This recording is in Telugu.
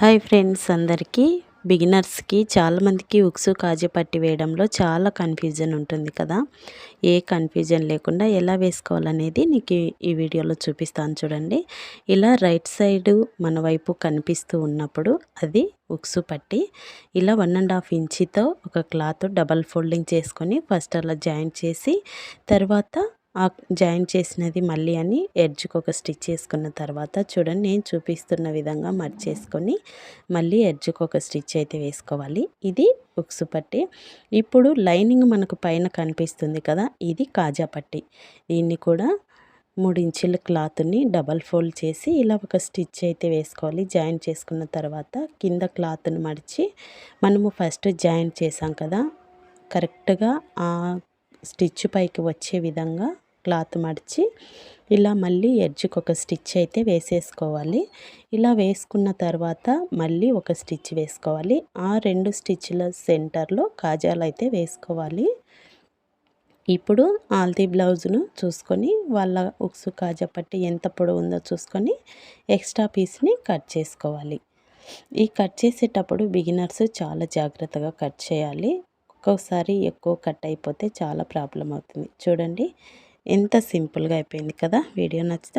హాయ్ ఫ్రెండ్స్, అందరికీ బిగినర్స్కి చాలామందికి ఉక్సు కాజా పట్టి వేయడంలో చాలా కన్ఫ్యూజన్ ఉంటుంది కదా. ఏ కన్ఫ్యూజన్ లేకుండా ఎలా వేసుకోవాలనేది నీకు ఈ వీడియోలో చూపిస్తాను చూడండి. ఇలా రైట్ సైడు మన వైపు కనిపిస్తూ ఉన్నప్పుడు అది ఉక్సు పట్టి. ఇలా 1.5 ఇంచుతో ఒక క్లాత్ డబల్ ఫోల్డింగ్ చేసుకొని ఫస్ట్ అలా జాయింట్ చేసి తర్వాత ఆ జాయింట్ చేసినది మళ్ళీ అని ఎడ్జ్కి ఒక స్టిచ్ చేసుకున్న తర్వాత చూడండి, నేను చూపిస్తున్న విధంగా మర్చేసుకొని మళ్ళీ ఎడ్జ్కి ఒక స్టిచ్ అయితే వేసుకోవాలి. ఇది ఉక్సు పట్టి. ఇప్పుడు లైనింగ్ మనకు పైన కనిపిస్తుంది కదా, ఇది కాజా పట్టి. దీన్ని కూడా 3 ఇంచుల క్లాత్ని డబల్ ఫోల్డ్ చేసి ఇలా ఒక స్టిచ్ అయితే వేసుకోవాలి. జాయింట్ చేసుకున్న తర్వాత కింద క్లాత్ని మడిచి మనము ఫస్ట్ జాయింట్ చేసాం కదా, కరెక్ట్గా ఆ స్టిచ్ పైకి వచ్చే విధంగా క్లాత్ మడిచి ఇలా మళ్ళీ ఎడ్జ్కి ఒక స్టిచ్ అయితే వేసేసుకోవాలి. ఇలా వేసుకున్న తర్వాత మళ్ళీ ఒక స్టిచ్ వేసుకోవాలి. ఆ 2 స్టిచ్ల సెంటర్లో కాజాలు అయితే వేసుకోవాలి. ఇప్పుడు ఆల్తీ బ్లౌజ్ను చూసుకొని వాళ్ళ ఉక్సు కాజా పట్టి ఎంత పొడవు ఉందో చూసుకొని ఎక్స్ట్రా పీస్ని కట్ చేసుకోవాలి. ఈ కట్ చేసేటప్పుడు బిగినర్స్ చాలా జాగ్రత్తగా కట్ చేయాలి. ఒక్కోసారి ఎక్కువ కట్ అయిపోతే చాలా ప్రాబ్లం అవుతుంది. చూడండి, ఎంత సింపుల్గా అయిపోయింది కదా. వీడియో నచ్చితే